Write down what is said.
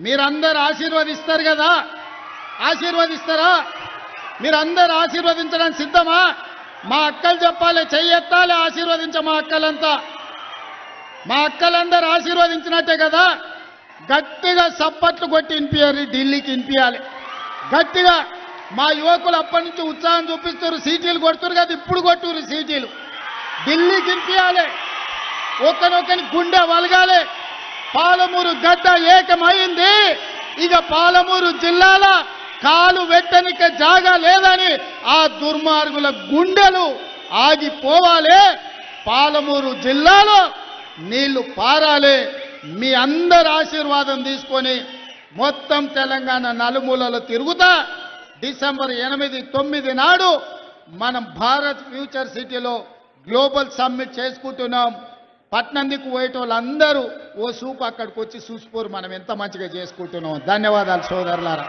మీరందరూ ఆశీర్వదిస్తారు కదా, ఆశీర్వదిస్తారా? మీరందరూ ఆశీర్వదించడానికి సిద్ధమా? మా అక్కలు చెప్పాలి, చెయ్యెత్తాలి, ఆశీర్వదించ మా అక్కలంతా. మా అక్కలందరూ ఆశీర్వదించినట్టే కదా. గట్టిగా సప్పట్లు కొట్టి వినిపించాలి, ఢిల్లీకి వినిపించాలి గట్టిగా. మా యువకులు అప్పటి నుంచి ఉత్సాహం చూపిస్తారు, సీటీలు కొడుతున్నారు కదా, ఇప్పుడు కొట్టురు సీటీలు. ఢిల్లీకి వినిపించాలి, ఒకనొకని గుండె వలగాలి. పాలమూరు గడ్డ ఏకమైంది. ఇక పాలమూరు జిల్లాల కాలు వెట్టనిక జాగా లేదని ఆ దుర్మార్గుల గుండెలు ఆగిపోవాలి. పాలమూరు జిల్లాలో నీళ్లు పారాలి. మీ అందరి ఆశీర్వాదం తీసుకొని మొత్తం తెలంగాణ నలుమూలలో తిరుగుతా డిసెంబర్ 8, 9 నాడు మనం భారత్ ఫ్యూచర్ సిటీలో గ్లోబల్ సమ్మిట్ చేసుకుంటున్నాం. పట్నందికు పోయేటోళ్ళందరూ ఓ సూపు అక్కడికి వచ్చి చూసిపోరు మనం ఎంత మంచిగా చేసుకుంటున్నాం. ధన్యవాదాలు సోదరులారా.